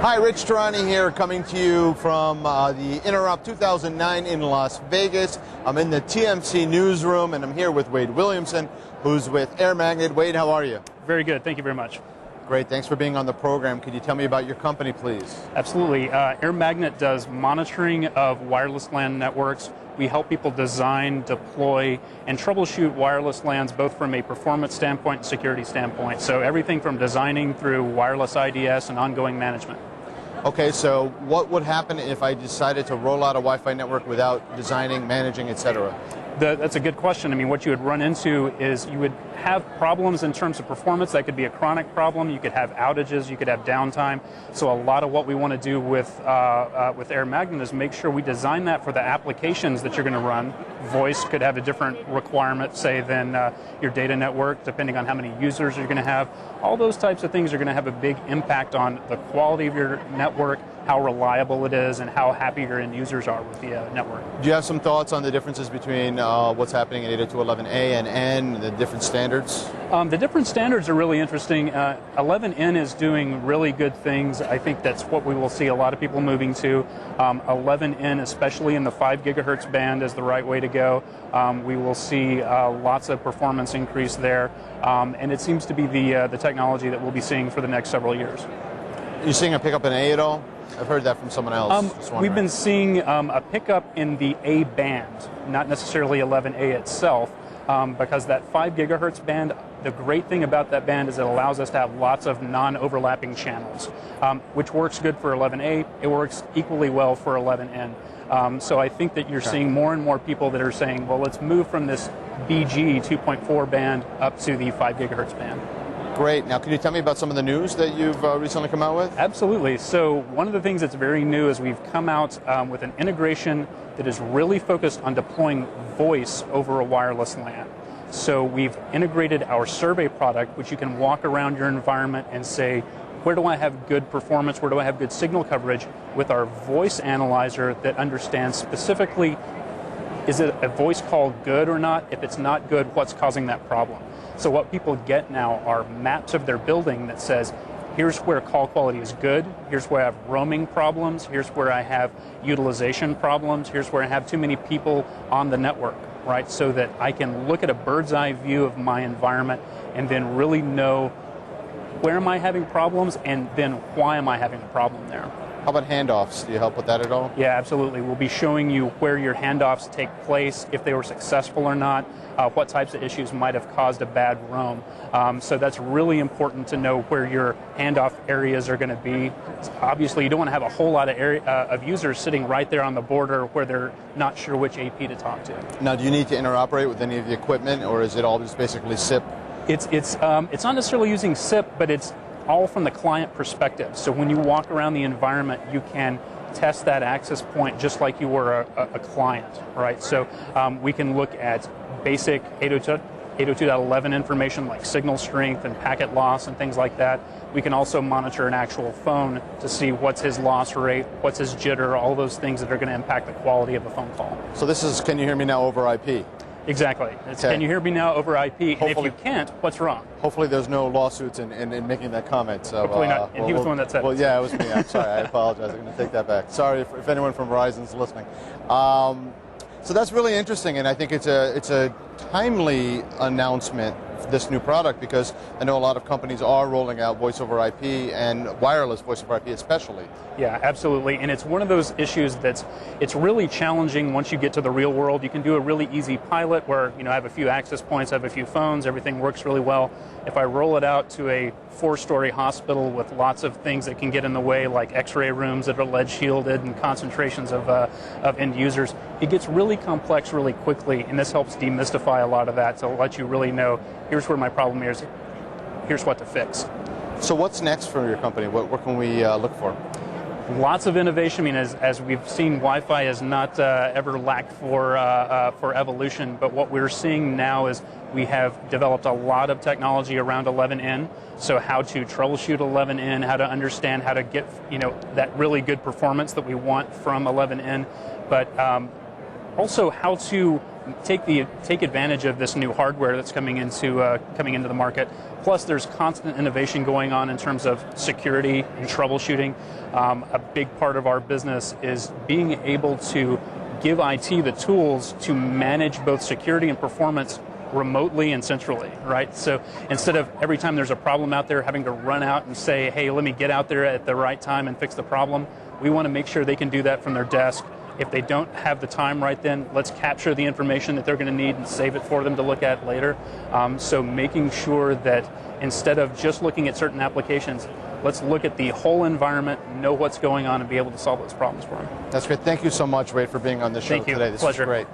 Hi, Rich Tehrani here, coming to you from the Interop 2009 in Las Vegas. I'm in the TMC newsroom, and I'm here with Wade Williamson, who's with AirMagnet. Wade, how are you? Very good. Thank you very much. Great. Thanks for being on the program. Could you tell me about your company, please? Absolutely. AirMagnet does monitoring of wireless LAN networks. We help people design, deploy, and troubleshoot wireless LANs both from a performance standpoint and security standpoint. So everything from designing through wireless IDS and ongoing management. Okay, so what would happen if I decided to roll out a Wi-Fi network without designing, managing, etc.? That's a good question. I mean, what you would run into is you would have problems in terms of performance. That could be a chronic problem. You could have outages. You could have downtime. So a lot of what we want to do with AirMagnet is make sure we design that for the applications that you're going to run. Voice could have a different requirement, say, than your data network, depending on how many users you're going to have. All those types of things are going to have a big impact on the quality of your network, how reliable it is, and how happy your end users are with the network. Do you have some thoughts on the differences between what's happening in 802.11a and N, the different standards? The different standards are really interesting. 11N is doing really good things. I think that's what we will see a lot of people moving to. 11N, especially in the 5 gigahertz band, is the right way to go. We will see lots of performance increase there, and it seems to be the technology that we'll be seeing for the next several years. Are you seeing a pickup in A at all? I've heard that from someone else. We've been seeing a pickup in the A band, not necessarily 11A itself, because that 5 gigahertz band, the great thing about that band is it allows us to have lots of non-overlapping channels, which works good for 11A. It works equally well for 11N. So I think that you're seeing more and more people that are saying, well, let's move from this BG 2.4 band up to the 5 gigahertz band. Great. Now, can you tell me about some of the news that you've recently come out with? Absolutely. So one of the things that's very new is we've come out with an integration that is really focused on deploying voice over a wireless LAN. So we've integrated our survey product, which you can walk around your environment and say, where do I have good performance? Where do I have good signal coverage? With our voice analyzer that understands specifically, is it a voice call good or not? If it's not good, what's causing that problem? So what people get now are maps of their building that says, here's where call quality is good, here's where I have roaming problems, here's where I have utilization problems, here's where I have too many people on the network, right? So that I can look at a bird's eye view of my environment and then really know where am I having problems and then why am I having a problem there. How about handoffs? Do you help with that at all? Yeah, absolutely. We'll be showing you where your handoffs take place, if they were successful or not, what types of issues might have caused a bad roam. So that's really important to know where your handoff areas are going to be. Obviously, you don't want to have a whole lot of users sitting right there on the border where they're not sure which AP to talk to. Now, do you need to interoperate with any of the equipment, or is it all just basically SIP? It's not necessarily using SIP, but it's all from the client perspective. So when you walk around the environment, you can test that access point just like you were a client, right? So we can look at basic 802.11 information like signal strength and packet loss and things like that. We can also monitor an actual phone to see what's his loss rate, what's his jitter, all those things that are going to impact the quality of a phone call. So this is, can you hear me now over IP? Exactly. Can you hear me now over IP? Hopefully, and if you can't, what's wrong? Hopefully there's no lawsuits in making that comment. So, hopefully not. And he was the one that said it. Well, yeah, it was me. I'm sorry. I apologize. I'm going to take that back. Sorry if anyone from Verizon's listening. So that's really interesting, and I think it's a timely announcement, this new product, because I know a lot of companies are rolling out voice over IP and wireless voice over IP especially. Yeah, absolutely, and it's one of those issues it's really challenging once you get to the real world. You can do a really easy pilot where, I have a few access points, I have a few phones, everything works really well. If I roll it out to a 4-story hospital with lots of things that can get in the way, like x-ray rooms that are lead shielded and concentrations of end users, it gets really complex really quickly, and this helps demystify a lot of that to let you really know, here's where my problem is, here's what to fix. So what's next for your company? What can we look for? Lots of innovation. I mean, as we've seen, Wi-Fi has not ever lacked for evolution, but what we're seeing now is we have developed a lot of technology around 11N, so how to troubleshoot 11N, how to understand how to get that really good performance that we want from 11N, but also how to take advantage of this new hardware that's coming into the market. Plus, there's constant innovation going on in terms of security and troubleshooting. A big part of our business is being able to give IT the tools to manage both security and performance remotely and centrally, right? So instead of every time there's a problem out there having to run out and say, hey, let me get out there at the right time and fix the problem, we want to make sure they can do that from their desk. If they don't have the time right then, let's capture the information that they're going to need and save it for them to look at later. So making sure that instead of just looking at certain applications, let's look at the whole environment, know what's going on, and be able to solve those problems for them. That's great. Thank you so much, Wade, for being on the show Thank you. today. This Pleasure. was great.